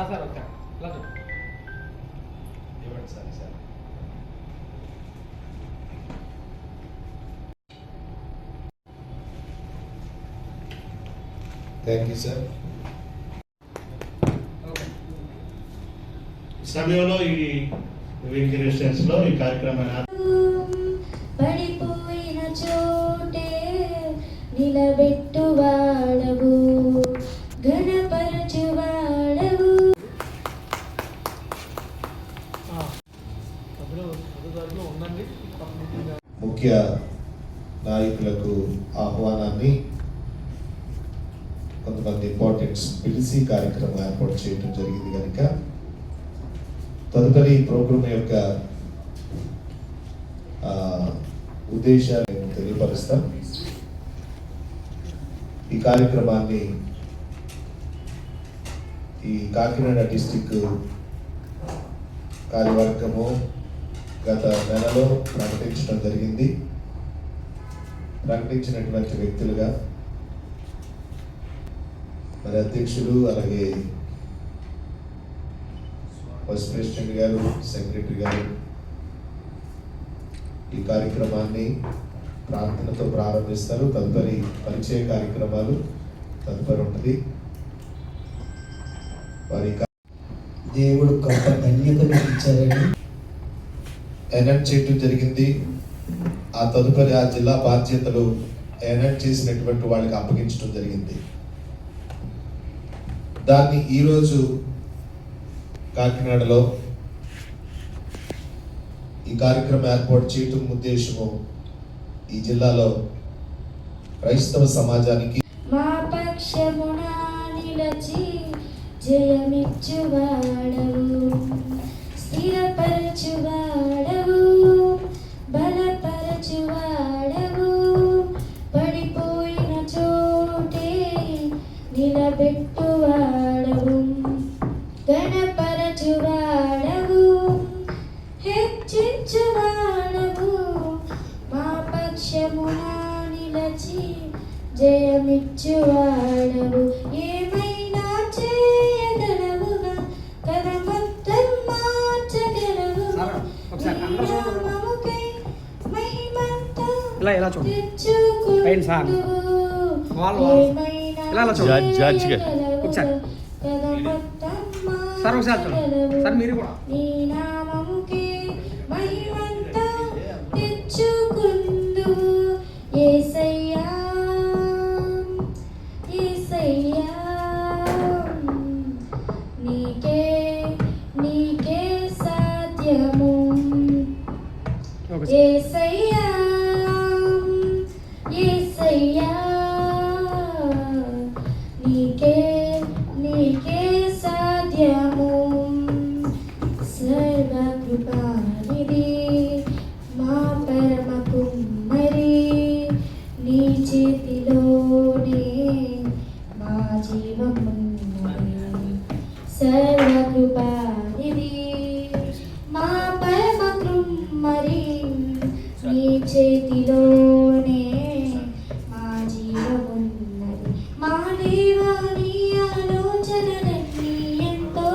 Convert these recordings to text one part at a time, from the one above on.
Sir okay ఇలా ఇవ్వండి sir sir. Thank you sir. సమయంలో ఈ వింకి రెసిడెన్స్ లో ఈ కార్యక్రమాన్ని పడిపోయిన చోటే నిలబెట్టువాడవు, ఘనపరచువాడవు. ముఖ్య నాయకులకు ఆహ్వానాన్ని కొంతమంది ఇంపార్టెంట్స్ పిలిచి కార్యక్రమం ఏర్పాటు చేయడం జరిగింది కనుక తదుపరి ప్రోగ్రాం యొక్క ఉద్దేశాలను తెలియపరుస్తాం. ఈ కార్యక్రమాన్ని ఈ కాకినాడ డిస్టిక్ కార్యవర్గము గత నెలలో ప్రకటించడం జరిగింది. ప్రకటించినటువంటి వ్యక్తులుగా మరి అధ్యక్షులు, అలాగే వైస్ ప్రెసిడెంట్ గారు, సెక్రటరీ గారు ఈ కార్యక్రమాన్ని ప్రార్థనతో ప్రారంభిస్తారు. తదుపరి పరిచయ కార్యక్రమాలు తదుపరి ఉంటుంది. వారి దేవుడు గొప్ప ధన్యతను ఇచ్చారని ఎనర్ట్ చేయడం జరిగింది. ఆ తదుపరి ఆ జిల్లా బాధ్యతలు ఎనర్ట్ చేసినటువంటి వాళ్ళకి అప్పగించడం జరిగింది. దాన్ని ఈరోజు కాకినాడలో ఈ కార్యక్రమం ఏర్పాటు చేయటం ఉద్దేశము ఈ జిల్లాలో క్రైస్తవ సమాజానికి మా పక్షమున నిలచి జయమిచ్చువాడవు, స్థిరపరచువాడవు, బలపరచువాడవు, పడిపోయిన చోటే నిలబెట్టువాడవు, ఘనపరచువాడవు, హెచ్చించువాడవు, మా పక్షమున నిలచి జయమిచ్చువాడవు. ఏమైనా చేయగలవుగా, కథ మొత్తం మార్చగలవుగా, నామముకై మహిమంతా తెచ్చుకుందువు. ఏమైనా చేయగలవుగా, కథ మొత్తం మార్చగలవుగా, నీ నామముకే మహిమంతా తెచ్చుకుందువు. యేసయ్యా యేసయ్యా, నీకే నీకే సాధ్యము. యేసయ్యా యేసయ్యా, నీకే నీకే సాధ్యము. సర్వకృపానిధి మా పరమ కుమ్మరి, నీ చేతిలోనే మా జీవమున్నది. సర్వకృపానిధి మా పరమ కుమ్మరి, నీ చేతిలోనే మా జీవమున్నది. మా దేవా, నీ ఆలోచనలన్నీ ఎంతో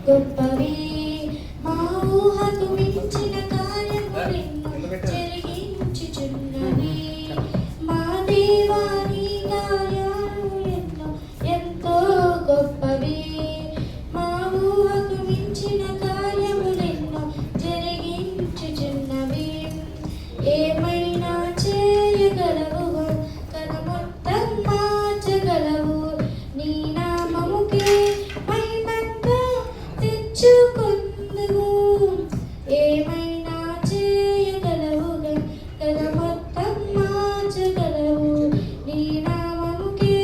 గొప్పవి, మా ఊహకు మించిన కార్యములెన్నో జరిగించుచున్నవి. మా దేవా, నీ కార్యాలు ఎన్నో ఎంతో గొప్పవి, మా ఊహకు మించిన కార్యములెన్నో జరిగించుచున్నవి. ఏమైనా చేయగలవు, కథ మొత్తం మార్చగలవు, నీ నామముకే మహిమంతా తెచ్చుకుందువు. ఏమైనా చేయగలవు, కథ మొత్తం మార్చగలవు, నీ నామముకే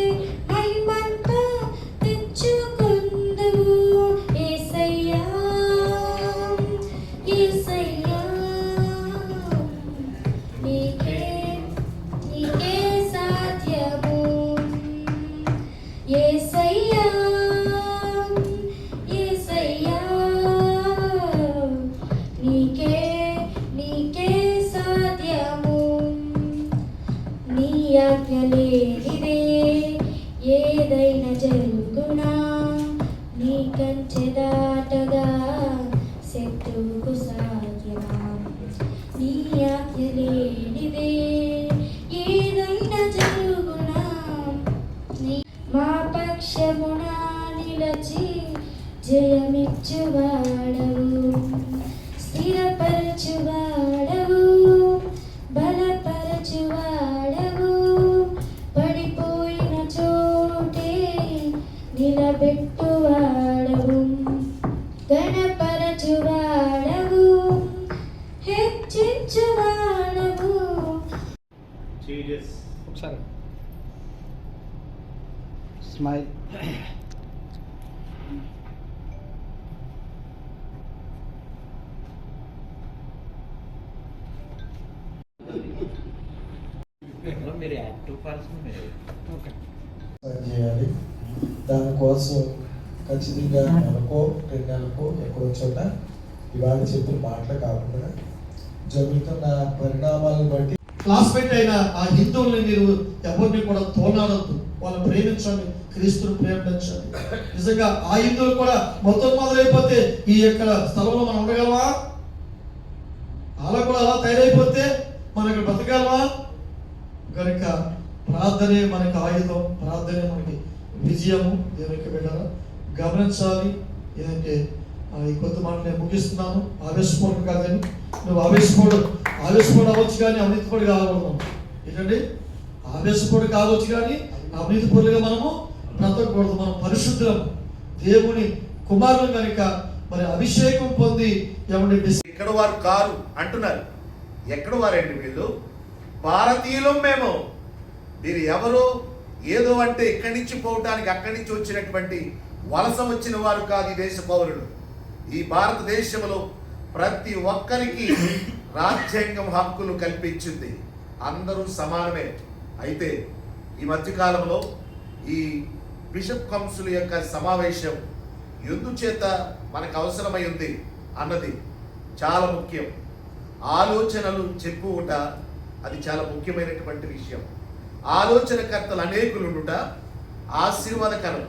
మహిమంతా తెచ్చుకుందువు. యేసయ్యా యేసయ్యా, నీకే నీకే సాధ్యము. యేసయ్యా యేసయ్యా, నీకే నీకే సాధ్యము. నీ ఆజ్ఞ లేనిదే ఏదైనా జరుగునా, నీ కంచె పక్షమున నిలచి జయమిచ్చువాడవు, స్థిరపరచువాడవు, బలపరచువాడవు, పడిపోయిన చోటే నిలబెట్టువాడవు, గణపరచువాడవు, హెచ్చించువాడవు. ఒకసారి స్మైల్. మీరు యాక్టివ్ పర్సన్ మీరు ఓకే. చేయాలి. దానికోసం ఖచ్చితంగా నెలకో 2 నెలలకో ఎక్కడో చోట ఇవాళ చెప్పిన మాటలు కాకుండా జరుగుతున్న పరిణామాలను బట్టి క్లాస్మేట్ అయిన ఆ హిందువుల్ని మీరు ఎవరిని కూడా తోలాడద్దు, వాళ్ళని ప్రేమించండి, క్రీస్తుని ప్రేమించండి. నిజంగా ఆ హిందువులు కూడా మొత్తం మొదలైపోతే ఈ యొక్క స్థలంలో మనం ఉండగలమా? అలా కూడా అలా తయారైపోతే మనం ఇక్కడ బతకగలమా? కనుక ప్రార్థనే మనకి ఆయుధం, ప్రార్థనే మనకి విజయము. దేవునికి బిడ్డలారా గమనించాలి. ఏంటంటే ఈ కొత్త మాట నేను ముగిస్తున్నాను. ఆవేశపూర్వకం కాదని, నువ్వు ఆవేశపడు అవ్వచ్చు కానీ అవినీతిపడి కాకూడదు. ఏంటండి, ఆవేశపడి కావచ్చు కానీ అవినీతిపరులుగా మనము బ్రతకూడదు. మనం పరిశుద్ధులం, దేవుని కుమారులు కనుక మరి అభిషేకం పొంది ఏమంటే ఇక్కడ వారు కారు అంటున్నారు. ఎక్కడ వారండి వీళ్ళు? భారతీయులం మేము. మీరు ఎవరు ఏదో అంటే ఇక్కడి నుంచి పోవటానికి అక్కడి నుంచి వచ్చినటువంటి వలస వచ్చిన వారు కాదు ఈ దేశ పౌరులు. ఈ భారతదేశంలో ప్రతి ఒక్కరికి రాజ్యాంగం హక్కులు కల్పించింది. అందరూ సమానమే. అయితే ఈ మధ్యకాలంలో ఈ బిషప్ కౌన్సిల్ యొక్క సమావేశం ఎందుచేత మనకు అవసరమై ఉంది అన్నది చాలా ముఖ్యం. ఆలోచనలు చెప్పుట అది చాలా ముఖ్యమైనటువంటి విషయం. ఆలోచనకర్తలు అనేకులుండుట ఆశీర్వాదకరం.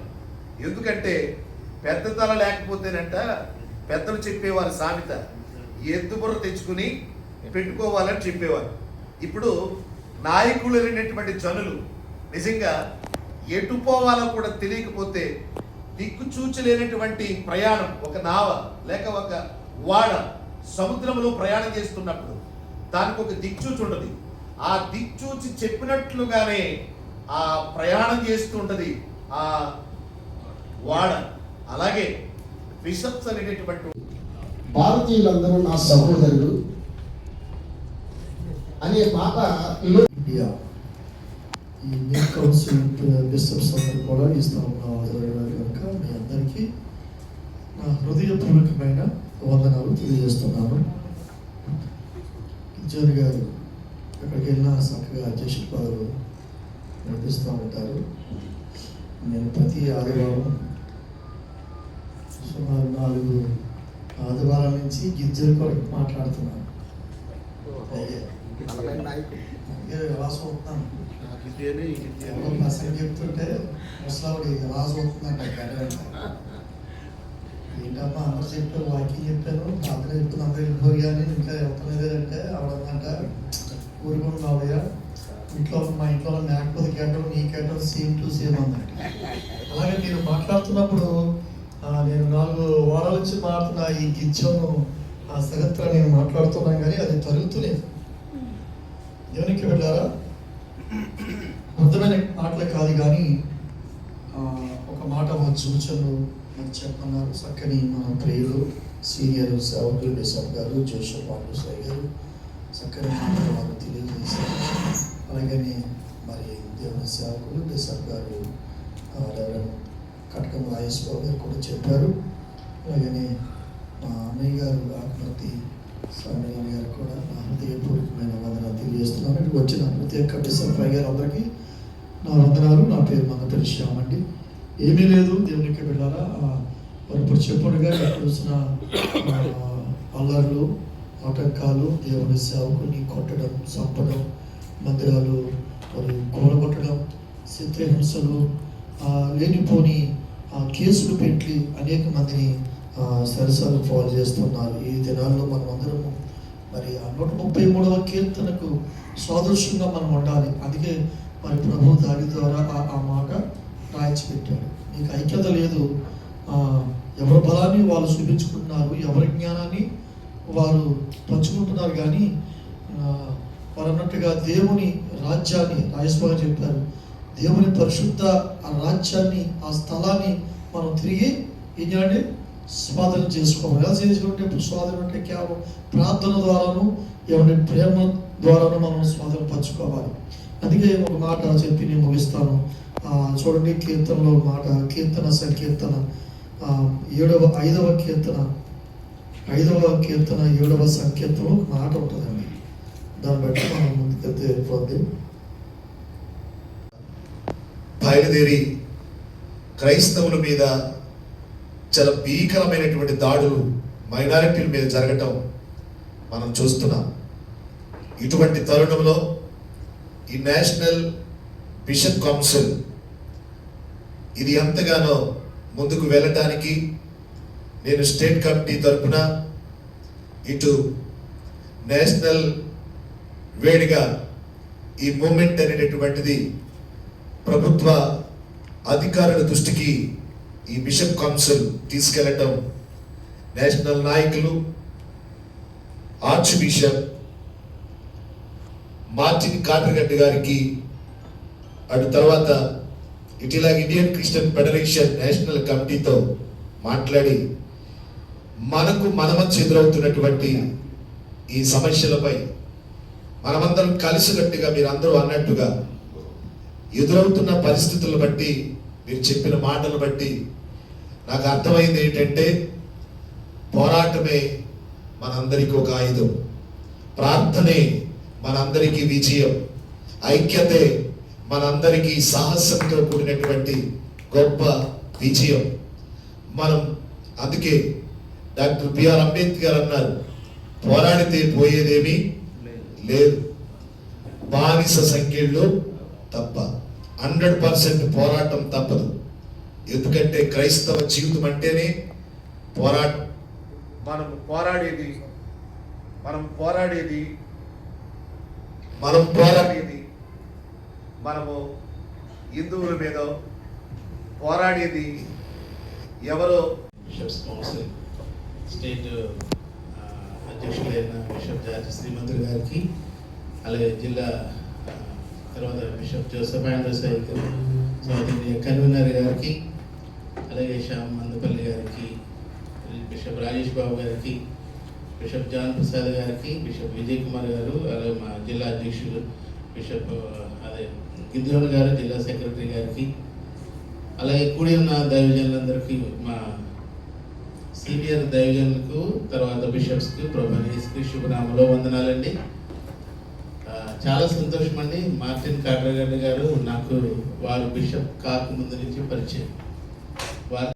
ఎందుకంటే పెద్ద తల లేకపోతేనంట పెద్దలు చెప్పేవారు సామెత, ఎద్దుబుర్ర తెచ్చుకుని పెట్టుకోవాలని చెప్పేవారు. ఇప్పుడు నాయకులు లేనటువంటి జనులు నిజంగా ఎటు పోవాలో కూడా తెలియకపోతే దిక్కుచూచలేనటువంటి ప్రయాణం, ఒక నావ లేక ఒక వాడ సముద్రంలో ప్రయాణం చేస్తున్నప్పుడు దానికి ఒక దిక్చూచి ఉండదు. ఆ దిక్చూచి చెప్పినట్లుగానే ఆ ప్రయాణం చేస్తూ ఉంటుంది ఆ వాడ. అలాగే బిషప్స్ అనేటటువంటి భారతీయులందరూ నా సహోదరులు అనే మాట ఇండియా ఈ న్యూ కౌన్సిల్ బిషప్స్ అందరూ కూడా ఈ స్థలంలో హాజరయ్యారు కనుక మీ అందరికీ నా హృదయపూర్వకమైన వందనాలు తెలియజేస్తున్నాను. కిజోని గారు ఎక్కడికి వెళ్ళినా చక్కగా అధ్యక్షుడు వారు నడిపిస్తూ ఉంటారు. నేను ప్రతి ఆదివారం సుమారు 4 ఆదివారాల నుంచి గిజ్జలు కొరకు మాట్లాడుతున్నాను. ఎలా చూస్తున్నాను ఎవరో ప్రసంగం చెప్తుంటే ముసలావిడి ఎలా చూస్తుందంట. ఏంటమ్మా అందరు చెప్పారు, వాకింగ్ చెప్పాను, అందరూ చెప్తున్నా, అందరూ వెళ్ళిపోయి కానీ ఇంకా వెళ్తున్నదంటే ఆవిడంట ఊరుకున్నావయ్యా ఇంట్లో మా ఇంట్లో మేకపోతే కేటం నీ కేటం సేమ్ టు సేమ్ అన్నట్టు. అలాగే నేను మాట్లాడుతున్నప్పుడు నేను 4 వారాల నుంచి మాట్లాడుతున్న ఈ గిచ్చను ఆ సగత్ర నేను మాట్లాడుతున్నాను కానీ అది తరుగుతలేదు. దేవునికి వెళ్ళారా అర్థమైన మాటలు కాదు కానీ ఒక మాట ఒక సూచనలు నాకు చెప్పన్నారు. చక్కని మన ప్రియులు సీనియర్ సేవకులు బిషప్ గారు జోషప్ పాండు సాయి గారు చక్కని మాటలు వాళ్ళు తెలియజేశారు. అలాగని మరి దేవుని సేవకులు బిషప్ గారు రెవరెండ్ కటకం రాజేశ్వర గారు కూడా చెప్పారు. అలాగని మా అన్నయ్య గారు ఆత్మహత్య స్వామి గారు కూడా నా హృదయపూర్వకమైన వందనాలు తెలియజేస్తున్నాను. ఇక్కడికి వచ్చిన ప్రతి ఒక్క బిషప్ గారు అందరికీ నా వందనాలు. నా పేరు మంగపల్లి శ్యామ్ అండి. ఏమీ లేదు, దేవునికి వెళ్ళారా మరి ఇప్పుడు చెప్పడుగా ఎక్కడ వచ్చిన అల్లర్లు ఆటంకాలు, దేవుని సేవకుని కొట్టడం, చంపడం, మందిరాలు మరి కూలగొట్టడం, చిత్రహింసలు, లేనిపోని కేసులు పెట్టి అనేక మందిని సరసాలు పాలు చేస్తున్నారు. ఈ దినాల్లో మనం అందరము మరి 133వ కీర్తనకు సాదృశ్యంగా మనం ఉండాలి. అందుకే మరి ప్రభు దాని ద్వారా ఆ మాట రాయించి పెట్టాడు. మీకు ఐక్యత లేదు. ఎవరి బలాన్ని వాళ్ళు చూపించుకుంటున్నారు, ఎవరి జ్ఞానాన్ని వారు పంచుకుంటున్నారు. కానీ వారు అన్నట్టుగా దేవుని రాజ్యాన్ని రాజస్వామి చెప్పారు, దేవుని పరిశుద్ధ ఆ రాజ్యాన్ని, ఆ స్థలాన్ని మనం తిరిగి ఏం చేయాలి? స్వాధీనం చేసుకోవాలి. ఎలా చేసుకుంటే స్వాధీనం అంటే కేవలం ప్రార్థన ద్వారాను, ఎవరి ప్రేమ ద్వారాను మనం స్వాధీనం పంచుకోవాలి. అందుకే ఒక మాట చెప్పి నేను ముగిస్తాను. చూడండి, కీర్తనలో మాట, కీర్తన సంకీర్తన 5వ కీర్తన 7వ సంకీర్తనలో ఒక మాట ఉంటుందండి. దాన్ని బట్టి మనం ముందుకెళ్తే వెళ్ళిపోద్ది. బయలుదేరి క్రైస్తవుల మీద చాలా భీకరమైనటువంటి దాడులు మైనారిటీల మీద జరగటం మనం చూస్తున్నాం. ఇటువంటి తరుణంలో ఈ నేషనల్ బిషప్ కౌన్సిల్ ఇది ఎంతగానో ముందుకు వెళ్ళటానికి నేను స్టేట్ కమిటీ తరఫున ఇటు నేషనల్ వేడిగా ఈ మూమెంట్ అనేటటువంటిది ప్రభుత్వ అధికారుల దృష్టికి ఈ బిషప్ కౌన్సిల్ తీసుకెళ్లటం, నేషనల్ నాయకులు, ఆర్చ్ బిషప్ మార్టిన్ కాటర్గడ్డ గారికి, అటు తర్వాత ఇటీలా ఇండియన్ క్రిస్టియన్ ఫెడరేషన్ నేషనల్ కమిటీతో మాట్లాడి మనకు మధ్య ఎదురవుతున్నటువంటి ఈ సమస్యలపై మనమందరం కలిసికట్టుగా మీరు అందరూ అన్నట్టుగా ఎదురవుతున్న పరిస్థితులను బట్టి, మీరు చెప్పిన మాటలు బట్టి నాకు అర్థమైంది ఏంటంటే, పోరాటమే మనందరికీ ఒక ఆయుధం, ప్రార్థనే మనందరికీ విజయం, ఐక్యతే మనందరికీ సాహసంతో కూడినటువంటి గొప్ప విజయం. మనం అందుకే డాక్టర్ బిఆర్ అంబేద్కర్ అన్నారు, పోరాడితే పోయేదేమీ లేదు, బానిస సంఖ్యల్లో తప్ప 100% పోరాటం తప్పదు. ఎందుకంటే క్రైస్తవ జీవితం అంటేనే పోరాటం. మనం పోరాడేది మనము హిందువుల మీద పోరాడేది ఎవరో. బిషప్స్ కౌన్సిల్ స్టేట్ అధ్యక్షులైన బిషప్ జార్జ్ శ్రీమంతులు గారికి, అలాగే జిల్లా తర్వాత బిషప్ జోసెఫ్ ఆండ్రూసై సౌత్ ఇండియా కన్వీనర్ గారికి, అలాగే శ్యామ్ మందపల్లి గారికి, బిషప్ రాజేష్ బాబు గారికి, బిషప్ జాన్ ప్రసాద్ గారికి, బిషప్ విజయ్ కుమార్ గారు, అలాగే మా జిల్లా అధ్యక్షులు బిషప్ గిద్రోన్ గారు, జిల్లా సెక్రటరీ గారికి, అలాగే కూడి ఉన్న దైవజనులందరికీ, మా సీనియర్ దైవజనులకు, తర్వాత బిషప్స్కి ప్రభు శుభనామలో వందనాలండి. చాలా సంతోషం అండి. మార్టిన్ కాటర్గడ్డ గారు నాకు వారు బిషప్ కాక ముందు నుంచి పరిచయం. వారు